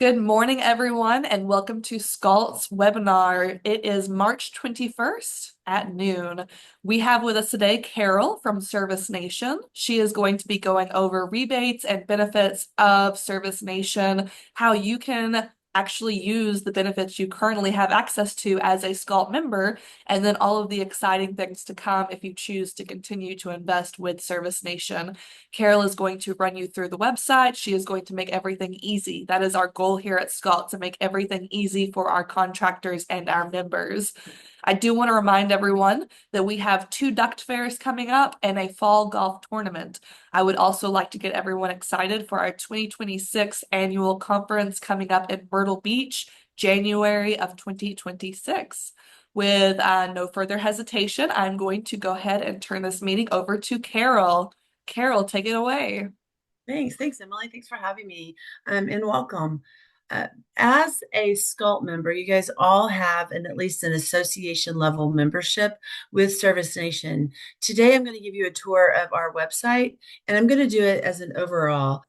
Good morning, everyone, and welcome to SCALT's webinar. It is March 21st at noon. We have with us today Carol from Service Nation. She is going to be going over rebates and benefits of Service Nation, how you can actually use the benefits you currently have access to as a SCALT member, and then all of the exciting things to come if you choose to continue to invest with Service Nation. Carol is going to run you through the website. She is going to make everything easy. That is our goal here at SCALT, to make everything easy for our contractors and our members. I do want to remind everyone that we have two duct fairs coming up and a fall golf tournament. I would also like to get everyone excited for our 2026 annual conference coming up in Myrtle Beach, January of 2026. With no further hesitation, I'm going to go ahead and turn this meeting over to Carol. Carol, take it away. Thanks, Emily. Thanks for having me, and welcome. As a SCALT member, you guys all have at least an association level membership with Service Nation. Today, I'm going to give you a tour of our website, and I'm going to do it as an overall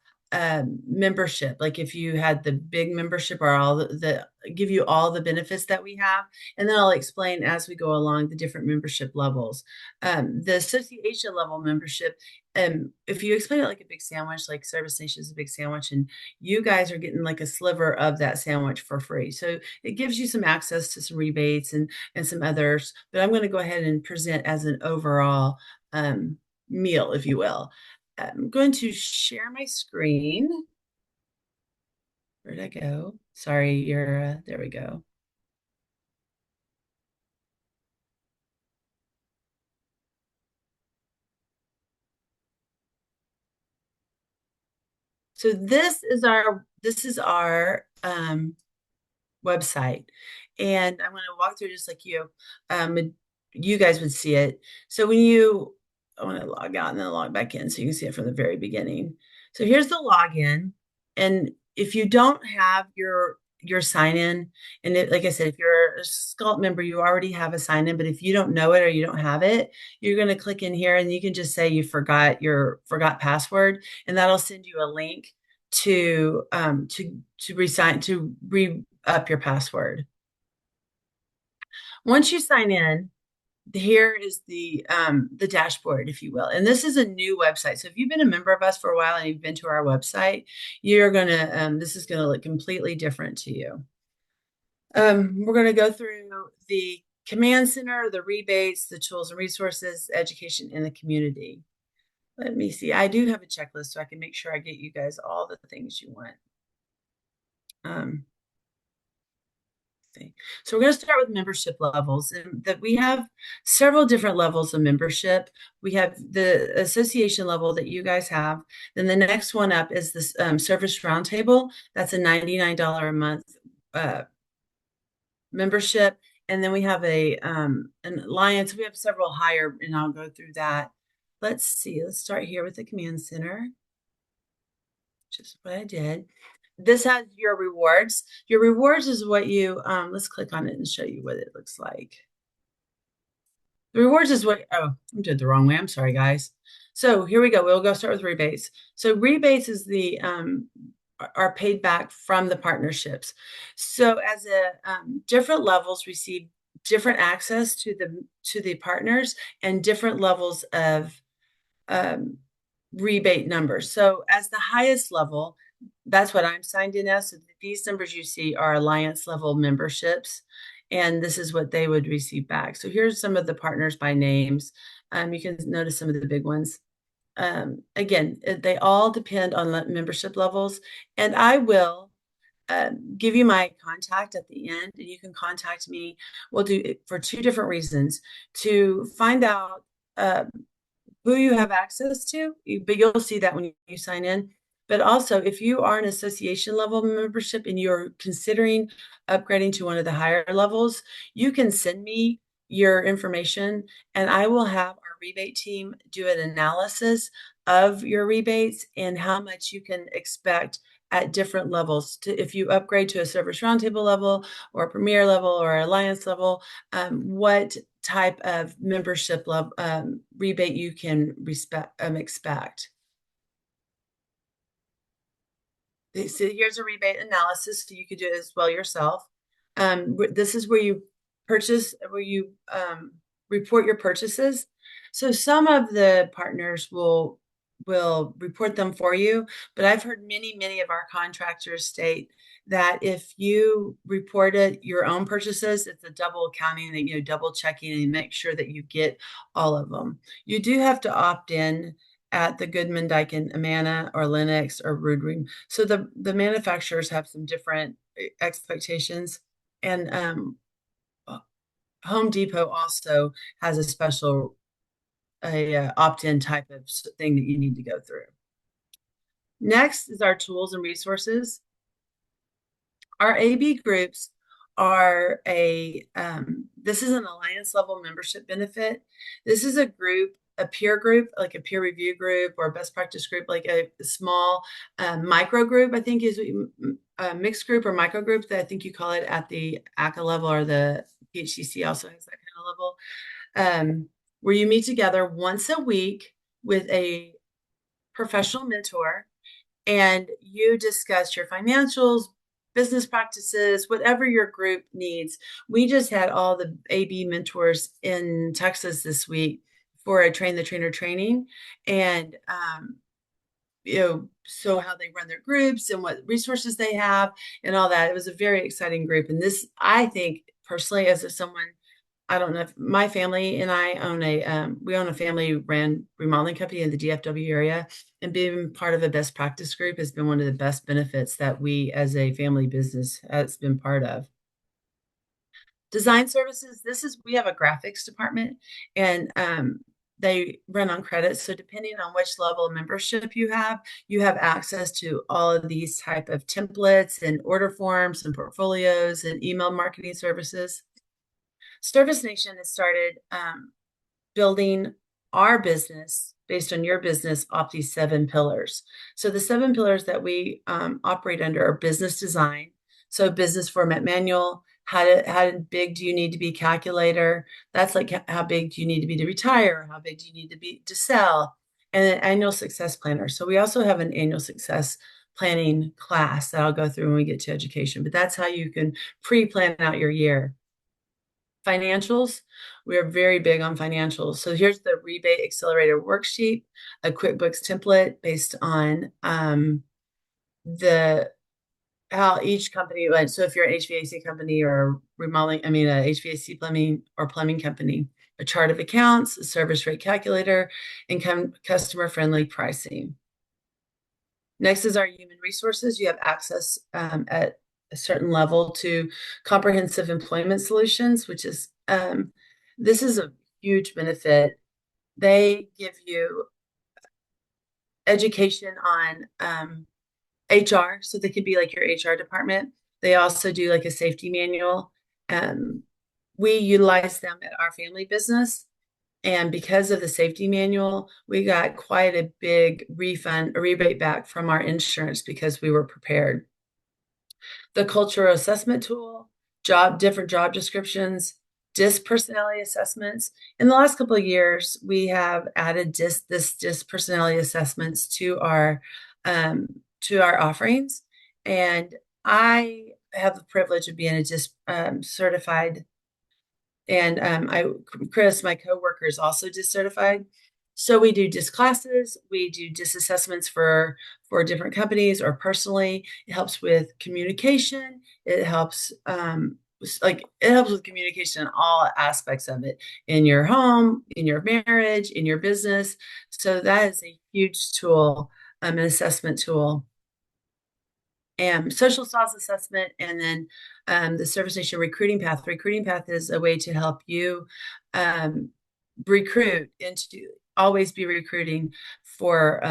membership. Like if you had the big membership, or all the give you all the benefits that we have, and then I'll explain as we go along the different membership levels. The association level membership, if you explain it like a big sandwich, like Service Nation is a big sandwich, and you guys are getting like a sliver of that sandwich for free. So it gives you some access to some rebates and some others. But I'm going to go ahead and present as an overall meal, if you will. I'm going to share my screen. Where'd I go? Sorry, you're there we go. So this is our website, and I'm going to walk through just like you guys would see it. So I want to log out and then log back in so you can see it from the very beginning. So here's the login, and if you don't have your sign in, and like I said, if you're a SCALT member, you already have a sign in. But if you don't know it or you don't have it, you're going to click in here, and you can just say you forgot password, and that'll send you a link to resign to re up your password. Once you sign in, here is the dashboard, if you will. And this is a new website. So if you've been a member of us for a while and you've been to our website, you're gonna this is gonna look completely different to you. We're gonna go through the command center, the rebates, the tools and resources, education, and the community. Let me see. I do have a checklist so I can make sure I get you guys all the things you want. Um, So we're going to start with membership levels, and that we have several different levels of membership. We have the association level that you guys have. Then the next one up is this Service Roundtable. That's a $99 a month uh, membership. And then we have an alliance. We have several higher, and I'll go through that. Let's see. Let's start here with the command center, which is what I did. This has your rewards. Your rewards is what you, let's click on it and show you what it looks like. The rewards is what, oh, I did it the wrong way. I'm sorry, guys. So here we go. We'll go start with rebates. So rebates is are paid back from the partnerships. So as different levels receive different access to the partners and different levels of um, rebate numbers. So as the highest level, that's what I'm signed in as. So these numbers you see are alliance level memberships, and this is what they would receive back. So here's some of the partners by names. You can notice some of the big ones. Again, they all depend on membership levels, and I will give you my contact at the end, and you can contact me. We'll do it for two different reasons: to find out who you have access to, but you'll see that when you sign in. But also, if you are an association level membership and you're considering upgrading to one of the higher levels, you can send me your information, and I will have our rebate team do an analysis of your rebates and how much you can expect at different levels. If you upgrade to a Service Roundtable level or a Premier level or Alliance level, what type of membership level rebate you can expect. So here's a rebate analysis, so you could do it as well yourself. This is where you report your purchases. So some of the partners will report them for you, but I've heard many of our contractors state that if you reported your own purchases, it's a double counting, that double checking and make sure that you get all of them. You do have to opt in at the Goodman, Daikin, Amana, or Lennox, or Rudring. So the manufacturers have some different expectations, and Home Depot also has a special opt-in type of thing that you need to go through. Next is our tools and resources. Our AB groups are this is an alliance level membership benefit. This is a peer group, like a peer review group or a best practice group, like a small micro group, I think is a mixed group or micro group that I think you call it at the ACA level, or the PHCC also has that kind of level, where you meet together once a week with a professional mentor and you discuss your financials, business practices, whatever your group needs. We just had all the AB mentors in Texas this week for a train the trainer training, and so how they run their groups and what resources they have and all that. It was a very exciting group, and this, I think personally, as someone, I don't know if my family and I own we own a family ran remodeling company in the DFW area, and being part of a best practice group has been one of the best benefits that we as a family business has been part of. Design services, we have a graphics department, and they run on credit. So depending on which level of membership you have access to all of these type of templates and order forms and portfolios and email marketing services. Service Nation has started building our business based on your business off these 7 pillars. So the 7 pillars that we operate under are business design. So business format manual, how big do you need to be calculator? That's like how big do you need to be to retire? How big do you need to be to sell? And an annual success planner. So we also have an annual success planning class that I'll go through when we get to education, but that's how you can pre-plan out your year. Financials, we are very big on financials. So here's the rebate accelerator worksheet, a QuickBooks template based on the how each company went. So if you're an HVAC company or remodeling, a HVAC plumbing company, a chart of accounts, a service rate calculator, and customer friendly pricing. Next is our human resources. You have access at a certain level to comprehensive employment solutions, which is this is a huge benefit. They give you education on HR, so they could be like your HR department. They also do like a safety manual. We utilize them at our family business. And because of the safety manual, we got quite a big refund, a rebate back from our insurance because we were prepared. The cultural assessment tool, different job descriptions, DISC personality assessments. In the last couple of years, we have added DISC personality assessments to our offerings. And I have the privilege of being a DISC certified, and Chris, my coworker, is also DISC certified. So we do DISC classes, we do DISC assessments for different companies or personally. It helps with communication. It helps with communication in all aspects of it, in your home, in your marriage, in your business. So that is a huge tool, an assessment tool. And social styles assessment, and then the Service Nation recruiting path. Recruiting path is a way to help you recruit, and to always be recruiting for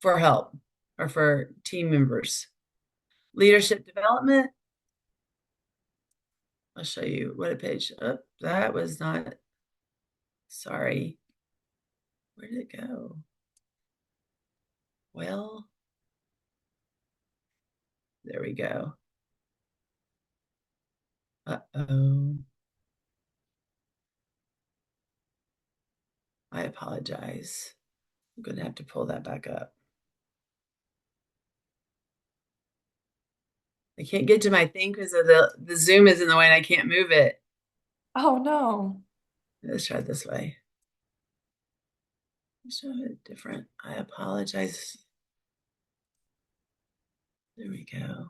help or for team members. Leadership development. I'll show you what a page. Oh, that was not. Sorry. Where did it go? Well, there we go. Uh-oh. I apologize. I'm going to have to pull that back up. I can't get to my thing because of the Zoom is in the way and I can't move it. Oh no. Let's try it this way. Let's try it different. I apologize. There we go.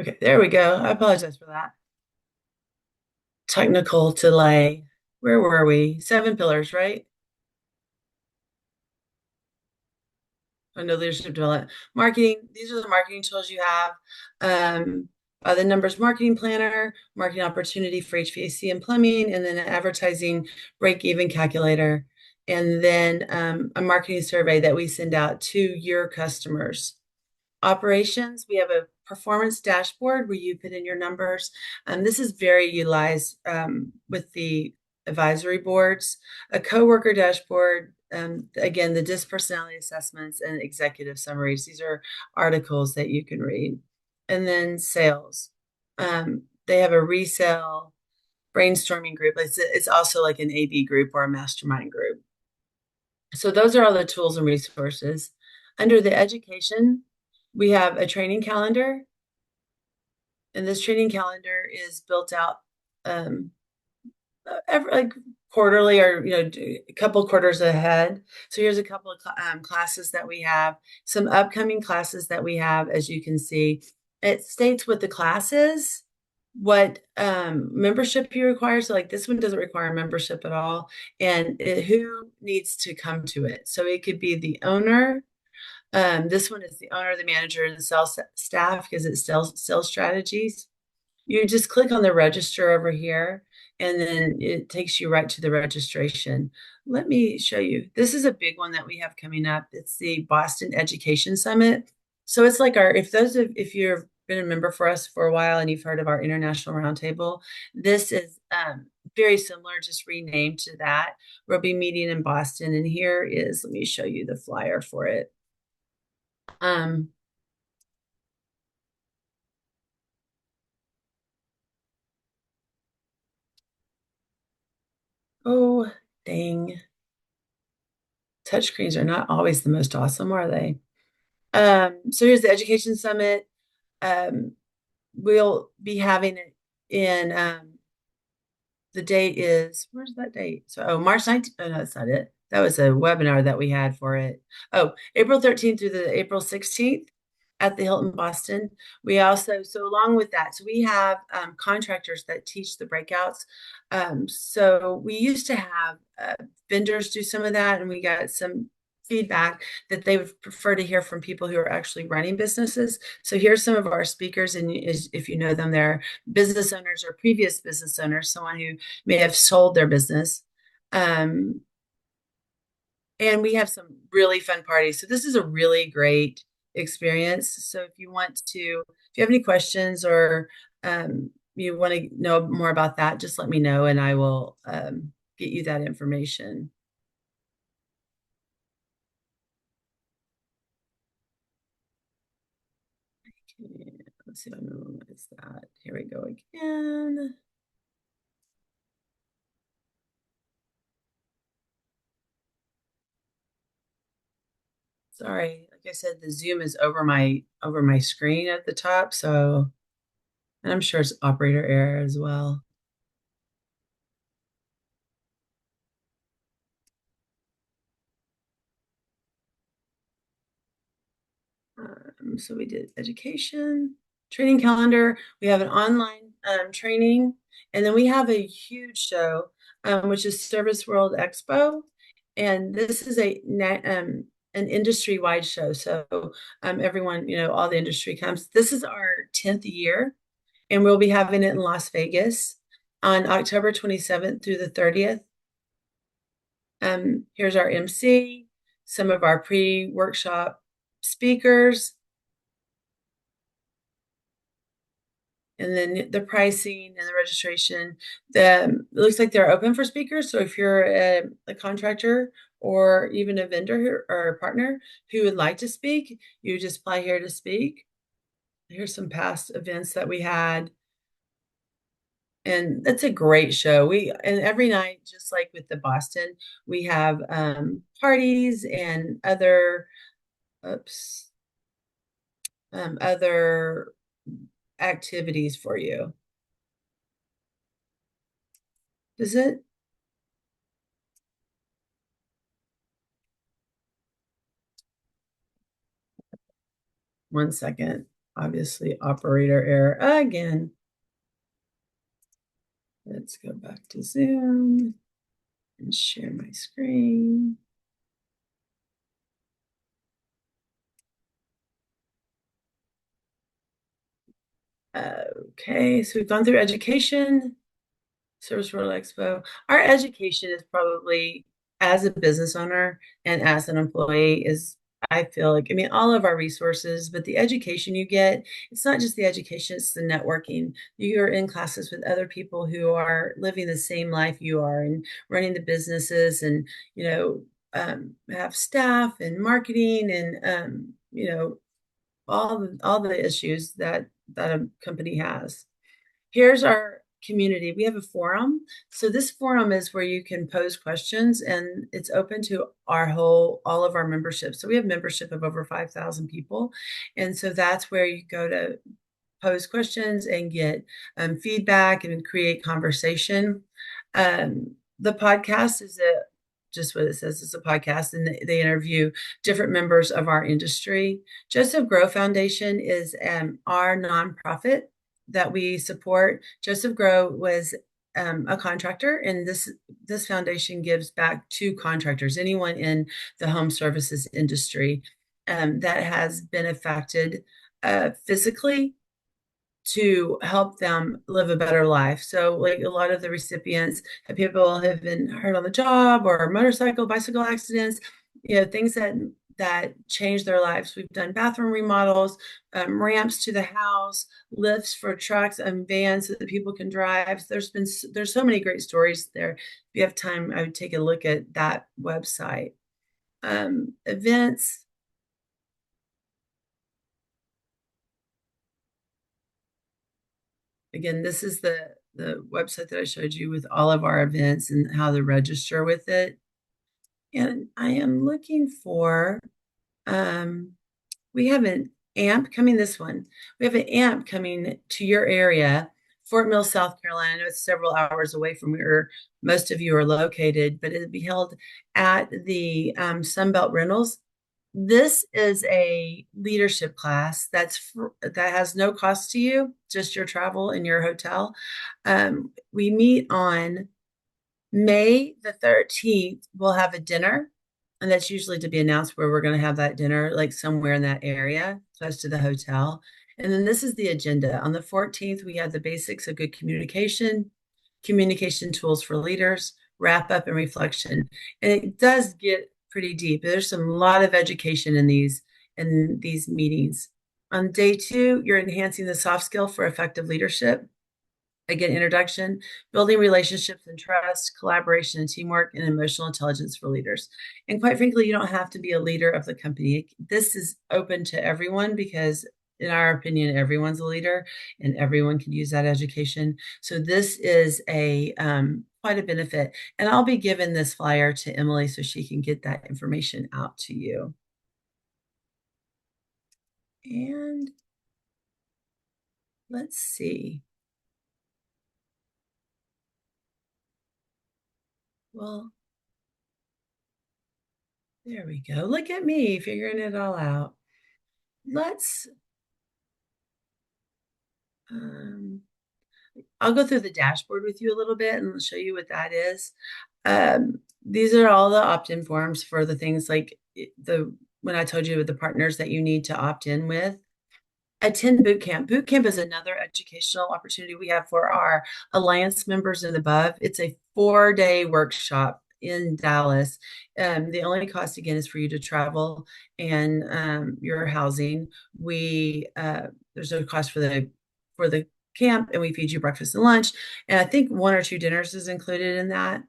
Okay, there we go. I apologize for that. Technical delay. Where were we? 7 pillars, right? Under leadership development. Marketing, these are the marketing tools you have. Um, the numbers marketing planner, marketing opportunity for HVAC and plumbing, and then an advertising break-even calculator, and then a marketing survey that we send out to your customers. Operations, we have a performance dashboard where you put in your numbers. This is very utilized with the advisory boards. A coworker dashboard, again, the DISC personality assessments and executive summaries. These are articles that you can read. And then sales. They have a resale brainstorming group. It's also like an AB group or a mastermind group. So those are all the tools and resources. Under the education, we have a training calendar, and this training calendar is built out every like quarterly or a couple quarters ahead. So here's a couple of classes that we have, some upcoming classes that we have. As you can see, it states what the class is, what membership you require. So like this one doesn't require membership at all, and who needs to come to it. So it could be the owner. This one is the owner, the manager, and the sales staff because it's sales strategies. You just click on the register over here, and then it takes you right to the registration. Let me show you. This is a big one that we have coming up. It's the Boston Education Summit. So it's like if you've been a member for us for a while and you've heard of our International Roundtable, this is very similar, just renamed to that. We'll be meeting in Boston, and here is, let me show you the flyer for it. Um, oh, dang. Touchscreens are not always the most awesome, are they? So here's the Education Summit. Um, we'll be having it in, the date is, where's that date? So, March 19th. Oh, no, that's not it. That was a webinar that we had for it. Oh, April 13th through the April 16th at the Hilton Boston. We also, so along with that, so we have contractors that teach the breakouts. So we used to have vendors do some of that, and we got some feedback that they would prefer to hear from people who are actually running businesses. So here's some of our speakers, and if you know them, they're business owners or previous business owners, someone who may have sold their business. And we have some really fun parties. So this is a really great experience. So if you have any questions or you want to know more about that, just let me know and I will get you that information. Okay, let's see if I minimize that. Here we go again. Sorry, like I said, the Zoom is over my screen at the top, so, and I'm sure it's operator error as well. So we did education, training calendar. We have an online training, and then we have a huge show, which is Service World Expo, and this is an industry-wide show. So everyone, all the industry comes. This is our 10th year, and we'll be having it in Las Vegas on October 27th through the 30th. Here's our MC, some of our pre-workshop speakers, and then the pricing and the registration. It looks like they're open for speakers. So if you're a contractor or even a vendor or a partner who would like to speak, you just apply here to speak. Here's some past events that we had. And that's a great show. And every night, just like with the Boston, we have parties and oops, other activities for you. Does it? One second. Obviously, operator error again. Let's go back to Zoom and share my screen. Okay, so we've gone through education, Service World Expo. Our education is probably, as a business owner and as an employee, is, I feel like, I mean, all of our resources, but the education you get, it's not just the education, it's the networking. You're in classes with other people who are living the same life you are and running the businesses and, have staff and marketing and, all the issues that a company has. Here's our community. We have a forum. So this forum is where you can pose questions and it's open to all of our membership. So we have membership of over 5,000 people. And so that's where you go to pose questions and get feedback and create conversation. The podcast is just what it says. It's a podcast, and they interview different members of our industry. Joseph Grow Foundation is our nonprofit that we support. Joseph Grow was a contractor, and this foundation gives back to contractors, anyone in the home services industry that has been affected physically, to help them live a better life. So like a lot of the recipients have people have been hurt on the job or motorcycle, bicycle accidents, things that change their lives. We've done bathroom remodels, ramps to the house, lifts for trucks and vans so that people can drive. There's so many great stories there. If you have time, I would take a look at that website. Events. Again, this is the website that I showed you with all of our events and how to register with it. And I am looking for, we have an AMP coming, this one. We have an AMP coming to your area, Fort Mill, South Carolina. I know it's several hours away from where most of you are located, but it'll be held at the Sunbelt Rentals. This is a leadership class that has no cost to you, just your travel and your hotel. We meet on May the 13th. We'll have a dinner, and that's usually to be announced where we're going to have that dinner, like somewhere in that area, close to the hotel. And then this is the agenda. On the 14th, we have the basics of good communication, communication tools for leaders, wrap up and reflection. And it does get pretty deep. There's a lot of education in these meetings. On day 2, you're enhancing the soft skill for effective leadership. Again, introduction, building relationships and trust, collaboration and teamwork, and emotional intelligence for leaders. And quite frankly, you don't have to be a leader of the company. This is open to everyone because, in our opinion, everyone's a leader and everyone can use that education. So this is quite a benefit. And I'll be giving this flyer to Emilee so she can get that information out to you. And let's see. Well, there we go. Look at me figuring it all out. Let's, I'll go through the dashboard with you a little bit and show you what that is. These are all the opt-in forms for the things like when I told you with the partners that you need to opt in with. Attend boot camp. Boot camp is another educational opportunity we have for our alliance members and above. It's a 4-day workshop in Dallas. The only cost again is for you to travel and your housing. There's no cost for the camp, and we feed you breakfast and lunch. And I think 1 or 2 dinners is included in that.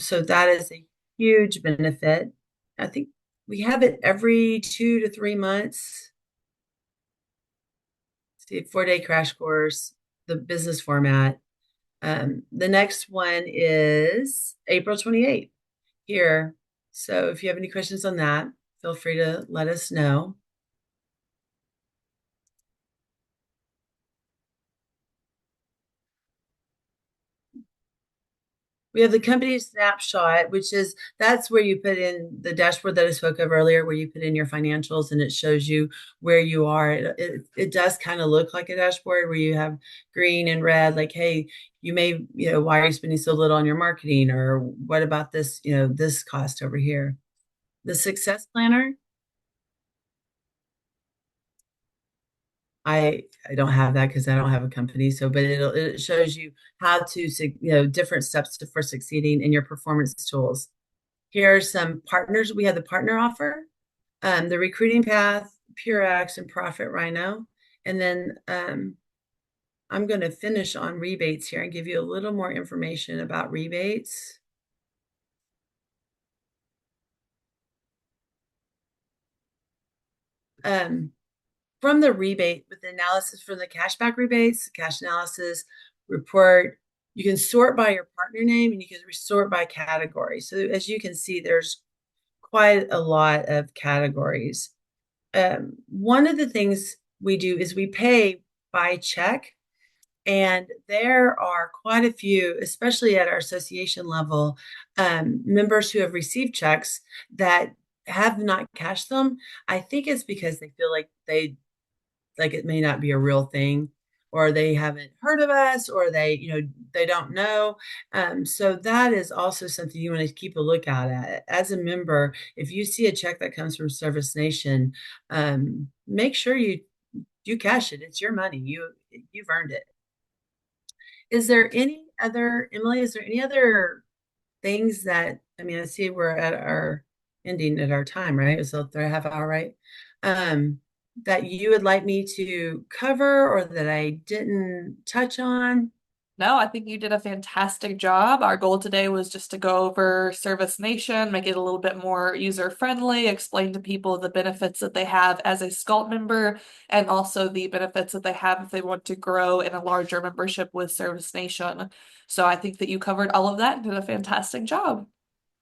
So that is a huge benefit. I think we have it every 2 to 3 months. See, 4-day crash course, the business format. The next one is April 28th here. So if you have any questions on that, feel free to let us know. We have the company snapshot, which is that's where you put in the dashboard that I spoke of earlier, where you put in your financials and it shows you where you are. It does kind of look like a dashboard where you have green and red, like, hey, you may, why are you spending so little on your marketing? Or what about this, this cost over here? The success planner, I don't have that because I don't have a company. So, but it shows you how to, different steps for succeeding in your performance tools. Here are some partners. We have the partner offer, the recruiting path, PureX, and Profit Rhino. And then I'm going to finish on rebates here and give you a little more information about rebates. From the rebate with the analysis from the cashback rebates, cash analysis report, you can sort by your partner name and you can sort by category. So as you can see, there's quite a lot of categories. One of the things we do is we pay by check, and there are quite a few, especially at our association level, members who have received checks that have not cashed them. I think it's because they feel like it may not be a real thing, or they haven't heard of us, or they don't know. So that is also something you want to keep a lookout at as a member. If you see a check that comes from Service Nation, make sure you cash it. It's your money. You've earned it. Is there any other, Emilee, is there any other things that, I mean, I see we're at our ending at our time, right? So a half hour, right? That you would like me to cover or that I didn't touch on? No, I think you did a fantastic job. Our goal today was just to go over Service Nation, make it a little bit more user-friendly, explain to people the benefits that they have as a SCALT member, and also the benefits that they have if they want to grow in a larger membership with Service Nation. So I think that you covered all of that and did a fantastic job.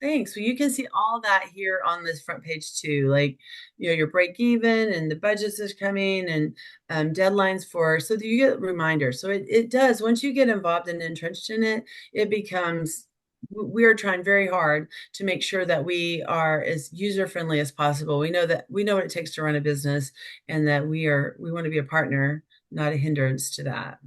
Thanks. Well, you can see all that here on this front page too, like, your break even and the budgets is coming and deadlines so that you get reminders. So it does, once you get involved and entrenched in it, it becomes, we are trying very hard to make sure that we are as user friendly as possible. We know what it takes to run a business, and that we want to be a partner, not a hindrance to that.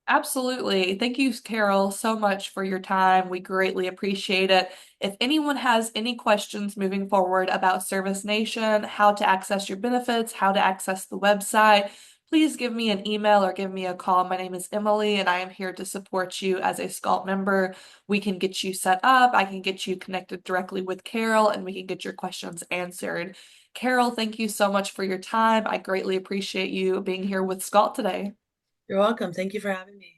Absolutely. Thank you, Carol, so much for your time. We greatly appreciate it. If anyone has any questions moving forward about Service Nation, how to access your benefits, how to access the website, please give me an email or give me a call. My name is Emilee, and I am here to support you as a SCALT member. We can get you set up. I can get you connected directly with Carol, and we can get your questions answered. Carol, thank you so much for your time. I greatly appreciate you being here with SCALT today. You're welcome. Thank you for having me.